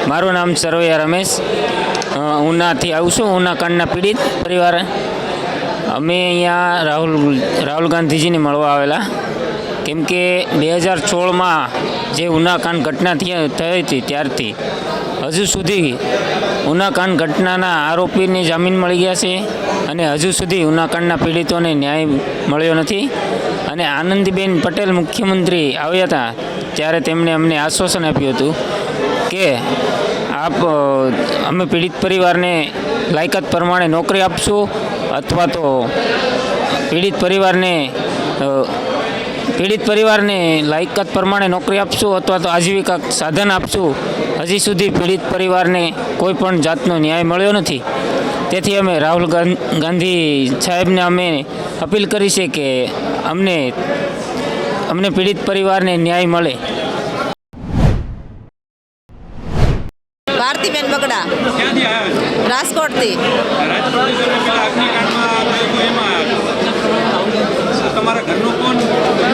મારું નામ સરવૈયા રમેશ, ઉનાથી આવું છું. ઉના કાંડના પીડિત પરિવાર. અમે અહીંયા રાહુલ ગાંધીજીને મળવા આવેલા, કેમ કે 2016માં જે ઉના કાંડ ઘટના થઈ હતી ત્યારથી હજુ સુધી ઉના કાંડ ઘટનાના આરોપીને જામીન મળી ગયા છે અને હજુ સુધી ઉના કાંડના પીડિતોને ન્યાય મળ્યો નથી. અને આનંદીબેન પટેલ મુખ્યમંત્રી આવ્યા હતા ત્યારે તેમણે અમને આશ્વાસન આપ્યું હતું કે અમે પીડિત પરિવારને લાયકાત પ્રમાણે નોકરી આપશું, અથવા તો પીડિત પરિવારને લાયકાત પ્રમાણે નોકરી આપશું, અથવા તો આજીવિકા સાધન આપશું. હજી સુધી પીડિત પરિવારને કોઈ પણ જાતનો ન્યાય મળ્યો નથી. તેથી અમે રાહુલ ગાંધી સાહેબને અમે અપીલ કરી છે કે અમને પીડિત પરિવારને ન્યાય મળે. ભારતીબેન બગડા, રાજકોટથી.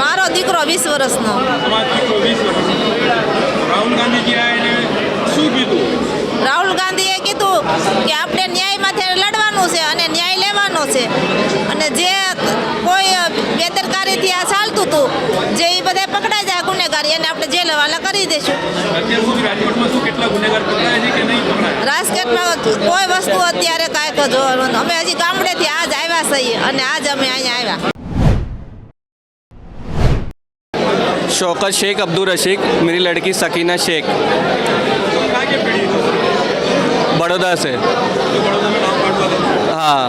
મારો દીકરો 20 વર્ષનો. રાહુલ ગાંધીએ કીધું કે આપણે ન્યાય માટે લડવાનું છે અને ન્યાય લેવાનો છે, અને જે કોઈ બેદરકારીથી આ ચાલતું હતું, જે એ બધા પકડાઈ જાય ગુનેગારી, એને આપણે જેલ હવાલા કરી દઈશું. રાજકોટમાં કોઈ વસ્તુ અત્યારે કાંઈક જોવાનું. અમે હજી ગામડેથી આજ આવ્યા છીએ અને આજ અમે અહીંયા આવ્યા. शौकत शेख, अब्दुल रशीक, मेरी लड़की सकीना शेख, बड़ौदा से। हाँ,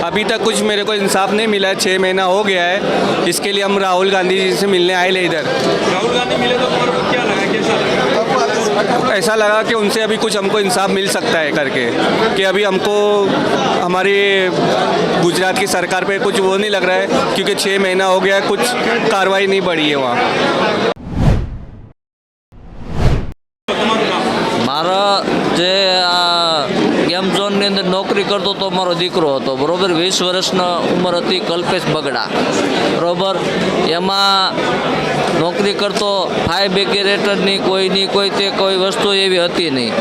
अभी तक कुछ मेरे को इंसाफ नहीं मिला है। 6 महीना हो गया है। इसके लिए हम राहुल गांधी जी से मिलने आए ले इधर। राहुल गांधी मिले तो क्या लगा, कैसा लगा? ऐसा लगा कि उनसे अभी कुछ हमको इंसाफ मिल सकता है करके, कि अभी हमको हमारी गुजरात की सरकार पे कुछ वो नहीं लग रहा है, क्योंकि 6 महीना हो गया, कुछ कार्रवाई नहीं बढ़ी है वहाँ। મારા જે આ ગેમ ઝોનની અંદર નોકરી કરતો હતો મારો દીકરો હતો, બરાબર. 20 વર્ષની ઉંમર હતી, કલ્પેશ બગડા, બરાબર. એમાં નોકરી કરતો, ફાયર બ્રિગેડની કોઈ વસ્તુ એવી હતી નહીં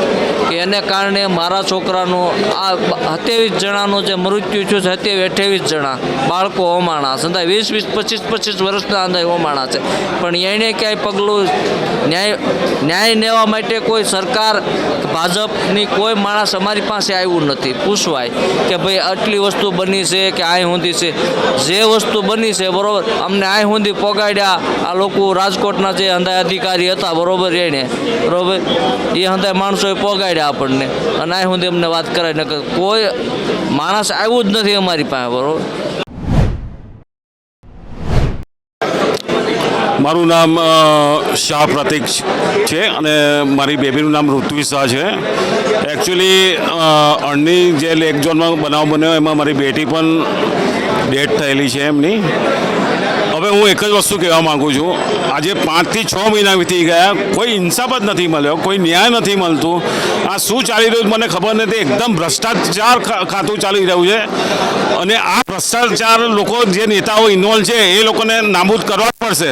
કે એને કારણે મારા છોકરાનું આ 27 જણાનું જે મૃત્યુ થયું છે, 28 જણા બાળકો હોમાણા છે, 20-25 વર્ષના અંદર હોમાણા છે. પણ એણે ક્યાંય પગલું ન્યાય લેવા માટે કોઈ સરકાર ભાજપની કોઈ માણસ અમારી પાસે આવ્યું નથી પૂછવાય કે ભાઈ આટલી વસ્તુ બની છે કે આ સુધી છે. જે વસ્તુ બની છે, બરાબર, અમને આ સુધી પોગાડ્યા આ લોકો રાજકોટના જે હંધાય અધિકારી હતા, બરાબર, એને, બરાબર, એ હંધાય માણસોએ પોગાડ્યા આપણને, અને આ સુધી અમને વાત કરાય ન કોઈ માણસ આવ્યું જ નથી અમારી પાસે, બરાબર. મારું નામ શાહ પ્રતિક છે અને મારી બેબીનું નામ ઋત્વી શાહ છે. એકચ્યુઅલી અણની જે લેક ઝોનમાં બનાવ બન્યો એમાં મારી બેટી પણ ડેથ થયેલી છે એમની. હવે હું એક જ વસ્તુ કહેવા માગું છું, આજે 5 થી 6 મહિના વીતી ગયા, કોઈ ઇન્સાફ જ નથી મળ્યો, કોઈ ન્યાય નથી મળતું. આ શું ચાલી રહ્યું મને ખબર નથી. એકદમ ભ્રષ્ટાચાર ખાતું ચાલી રહ્યું છે, અને આ ભ્રષ્ટાચાર લોકો જે નેતાઓ ઇન્વોલ્વ છે એ લોકોને નાબૂદ કરવા પડશે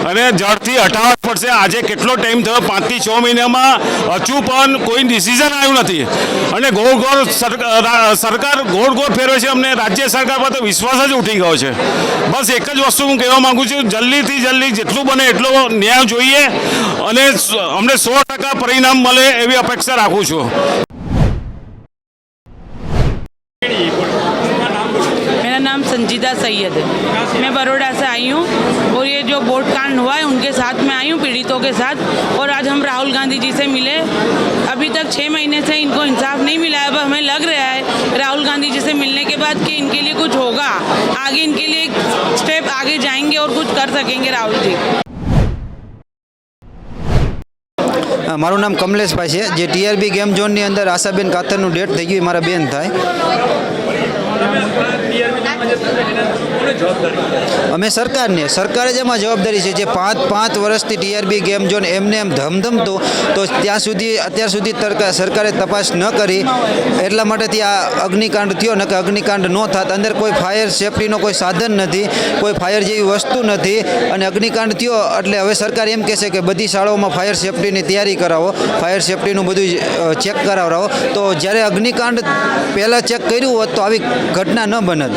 અને જડથી હટાવવા પડશે. આજે કેટલો ટાઈમ થયો, 5 થી 6 મહિનામાં હજુ પણ કોઈ ડિસિઝન આવ્યું નથી, અને ગોળ સરકાર ગોળ ફેરવે છે. અમને રાજ્ય સરકાર પર તો વિશ્વાસ જ ઉઠી ગયો છે. બસ એક જ વસ્તુ હું કહેવા માગું છું, જલ્દીથી જલ્દી જેટલું બને એટલો ન્યાય જોઈએ અને અમને 100% પરિણામ મળે એવી અપેક્ષા રાખું છું. मेरा नाम संजीदा सैयद है, मैं बड़ौदा से आई हूँ, और ये जो बोट कांड हुआ है उनके साथ मैं आई हूँ, पीड़ितों के साथ. और आज हम राहुल गांधी जी से मिले. अभी तक 6 महीने से इनको इंसाफ नहीं मिला है. अब हमें लग रहा है राहुल गांधी जी से मिलने के बाद कि इनके लिए कुछ होगा, आगे इनके लिए एक स्टेप आगे जाएंगे और कुछ कर सकेंगे राहुल जी. મારું નામ કમલેશભાઈ છે, જે ટીઆરબી ગેમ ઝોનની અંદર આશાબેન કાતરનું ડેથ થઈ ગયું, મારા બેન થાય. અમે સરકારે જ એમાં જવાબદારી છે. જે પાંચ વર્ષથી ટીઆરબી ગેમ ઝોન એમને એમ ધમધમતું તો અત્યાર સુધી સરકારે તપાસ ન કરી, એટલા માટે ત્યાં અગ્નિકાંડ થયો. ન કે અગ્નિકાંડ ન થાત. અંદર કોઈ ફાયર સેફટીનો કોઈ સાધન નથી, કોઈ ફાયર જેવી વસ્તુ નથી, અને અગ્નિકાંડ થયો એટલે હવે સરકાર એમ કહેશે કે બધી શાળાઓમાં ફાયર સેફટીની તૈયારી કરાવો, ફાયર સેફટીનું બધું ચેક કરાવરાવો. તો જ્યારે અગ્નિકાંડ પહેલાં ચેક કર્યું હોત તો આવી ઘટના ન બનત.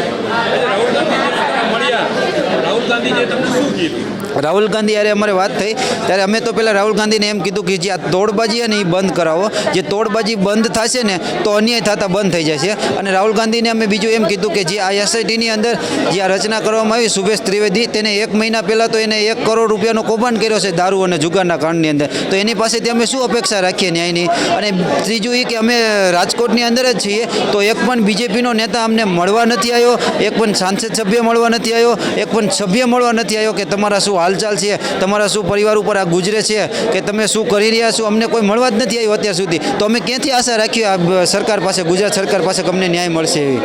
રાહુલ ગાંધીજીએ તમને શું કીધું? રાહુલ ગાંધી યારે અમારે વાત થઈ ત્યારે અમે તો પહેલાં રાહુલ ગાંધીને એમ કીધું કે જે આ તોડબાજી છે ને એ બંધ કરાવો. જે તોડબાજી બંધ થશે ને તો અન્યાય થતા બંધ થઈ જશે. અને રાહુલ ગાંધીને અમે બીજું એમ કીધું કે જે આ એસઆઈટીની અંદર જે આ રચના કરવામાં આવી સુભેશ ત્રિવેદી, તેને 1 મહિના પહેલાં તો એને 1 કરોડ રૂપિયાનો કૌભાંડ કર્યો છે દારૂ અને જુગારના કાંડની અંદર. તો એની પાસેથી અમે શું અપેક્ષા રાખીએ ન્યાયની? અને ત્રીજું એ કે અમે રાજકોટની અંદર જ છીએ તો એક પણ બીજેપીનો નેતા અમને મળવા નથી આવ્યો, એક પણ સાંસદ સભ્ય મળવા નથી આવ્યો, એક પણ સભ્ય મળવા નથી આવ્યો કે તમારા શું હાલચાલ છે, તમારા શું પરિવાર ઉપર આ ગુજરે છે, કે તમે શું કરી રહ્યા છો. અમને કોઈ મળવા જ નથી આવ્યું અત્યાર સુધી. તો અમે ક્યાંથી આશા રાખીએ આ સરકાર પાસે, ગુજરાત સરકાર પાસે કે અમને ન્યાય મળશે એવી?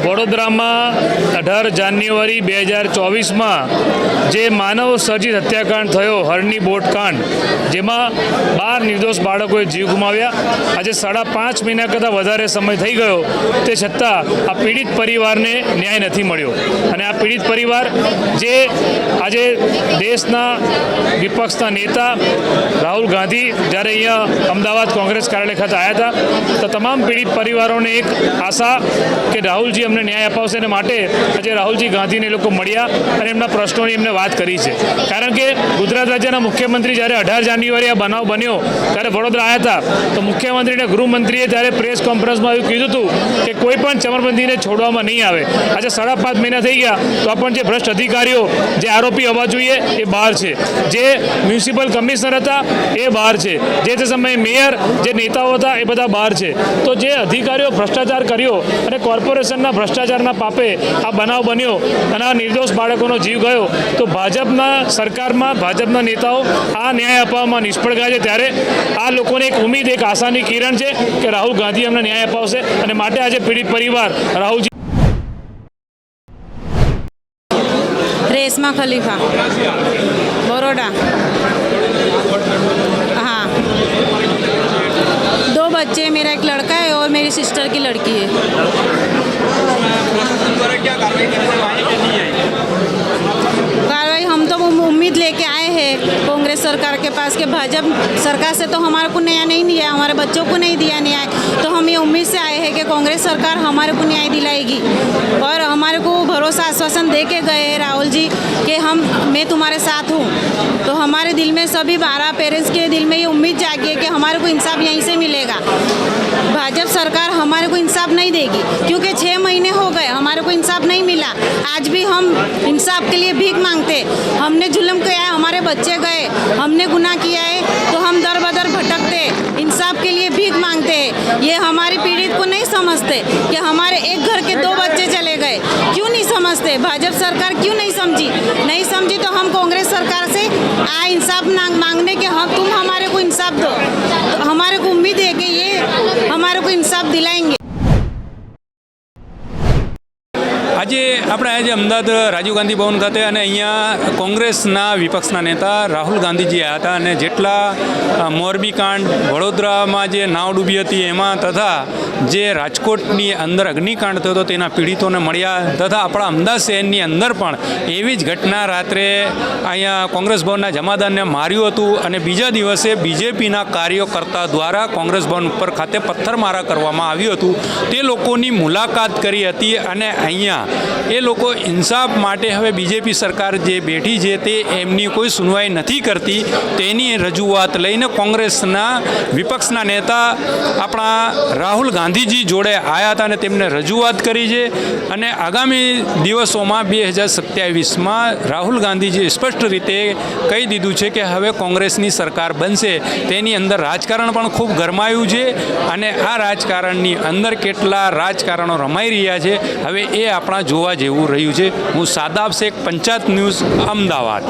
વડોદરામાં 18 જાન્યુઆરી 2024માં જે માનવ સર્જિત હત્યાકાંડ થયો, હરણી બોટ કાંડ, જેમાં 12 નિર્દોષ બાળકોએ જીવ ગુમાવ્યા. આજે 5.5 મહિના કરતાં વધારે સમય થઈ ગયો, તે છતાં આ પીડિત પરિવારને ન્યાય નથી મળ્યો. અને આ પીડિત પરિવાર જે આજે દેશના વિપક્ષના નેતા રાહુલ ગાંધી જ્યારે અહીંયા અમદાવાદ કોંગ્રેસ કાર્યાલય ખાતે આવ્યા હતા તો તમામ પીડિત પરિવારોને એક આશા કે રાહુલજી અમને ન્યાય અપાવશે. અને માટે આજે રાહુલજી ગાંધીને લોકો મળ્યા અને એમના પ્રશ્નોની એમને વાત કરી છે. કારણ કે ગુજરાત રાજ્યના મુખ્યમંત્રી જ્યારે 18 જાન્યુઆરી આ બનાવ બન્યો ત્યારે વડોદરા આવ્યા હતા તો મુખ્યમંત્રી અને ગૃહમંત્રીએ ત્યારે પ્રેસ કોન્ફરન્સમાં એવું કીધું હતું કે કોઈ પણ ચમરબંધીને છોડવામાં નહીં આવે. આજે 5.5 મહિના થઈ ગયા તો પણ જે ભ્રષ્ટ અધિકારીઓ, જે આરોપી હોવા જોઈએ એ બહાર છે, જે મ્યુનિસિપલ કમિશનર હતા એ બહાર છે, જે સમયે મેયર, જે નેતાઓ હતા એ બધા બહાર છે. તો જે અધિકારીઓ ભ્રષ્ટાચાર કર્યો અને કોર્પોરેશનના ભ્રષ્ટાચારના પાપે આ બનાવ બન્યો અને આ નિર્દોષ બાળકોનો જીવ ગયો, તો ભાજપના સરકારમાં ભાજપના નેતાઓ આ ન્યાય અપાવવામાં નિષ્ફળ ગયા છે. ત્યારે આ લોકોને એક ઉમ્મીદ, એક આશાની કિરણ છે કે રાહુલ ગાંધી અમને ન્યાય અપાવશે. અને માટે આજે પીડિત પરિવાર રાહુલજી. रेशमा खलीफा, बड़ौदा. हाँ, 2 बच्चे, मेरा एक लड़का है और मेरी सिस्टर की लड़की है. क्या कार्रवाई करने वाले कि नहीं आई? कार्रवाई हम तो उम्मीद लेके आए हैं कांग्रेस सरकार के पास कि भाजपा सरकार से तो हमारे को न्याय नहीं दिया, हमारे बच्चों को नहीं दिया न्याय. तो हम ये उम्मीद से आए हैं कि कांग्रेस सरकार हमारे को न्याय दिलाएगी. और हमारे को भरोसा आश्वासन दे के गए हैं राहुल जी कि मैं तुम्हारे साथ हूँ. तो हमारे दिल में सभी 12 पेरेंट्स के दिल में ये उम्मीद जागी है कि हमारे को इंसाफ यहीं से मिलेगा. भाजपा सरकार हमारे को इंसाफ नहीं देगी क्योंकि 6 महीने हो गए हमारे को इंसाफ नहीं मिला. आज भी हम इंसाफ के लिए भीख मांगते. हमने जुल्म किया है, हमारे बच्चे गए, हमने गुनाह किया है तो हम दर बदर भटकते, इंसाफ के लिए भीख मांगते हैं. ये हमारी पीड़ित को नहीं समझते कि हमारे एक घर के 2 बच्चे चले गए. क्यों नहीं समझते? भाजपा सरकार क्यों नहीं समझी? तो हम कांग्रेस सरकार से इंसाफ मांगने के हक, तुम हमारे को इंसाफ दो. तो हमारे को उम्मीद है कि ये हमारे को इंसाफ दिलाएंगे. આજે આપણે આજે અમદાવાદ રાજીવ ગાંધી ભવન ખાતે અને અહીંયા કોંગ્રેસના વિપક્ષના નેતા રાહુલ ગાંધીજી આવ્યા હતા અને જેટલા મોરબી કાંડ, વડોદરામાં જે નાવ ડૂબી હતી એમાં, તથા જે રાજકોટની અંદર અગ્નિકાંડ થયો હતો તેના પીડિતોને મળ્યા, તથા આપણા અમદાવાદ શહેરની અંદર પણ એવી જ ઘટના રાત્રે અહીંયા કોંગ્રેસ ભવનના જમાદારને માર્યું હતું અને બીજા દિવસે બીજેપીના કાર્યકર્તા દ્વારા કોંગ્રેસ ભવન ઉપર ખાતે પથ્થરમારા કરવામાં આવ્યું હતું. તે લોકોની મુલાકાત કરી હતી અને અહીંયા એ લોકો ઇન્સાફ માટે હવે બીજેપી સરકાર જે બેઠી છે તે એમની કોઈ સુનવાઈ નથી કરતી, તેની રજૂઆત લઈને કોંગ્રેસના વિપક્ષના નેતા આપણા રાહુલ ગાંધીજી જોડે આવ્યા હતા અને તેમને રજૂઆત કરી છે. અને આગામી દિવસોમાં 2027માં રાહુલ ગાંધીજીએ સ્પષ્ટ રીતે કહી દીધું છે કે હવે કોંગ્રેસની સરકાર બનશે. તેની અંદર રાજકારણ પણ ખૂબ ગરમાયું છે અને આ રાજકારણની અંદર કેટલા રાજકારણો રમાઈ રહ્યા છે હવે એ આપણા જોવા જેવું રહ્યું છે. હું સાદાબ શેખ, પંચાયત ન્યૂઝ, અમદાવાદ.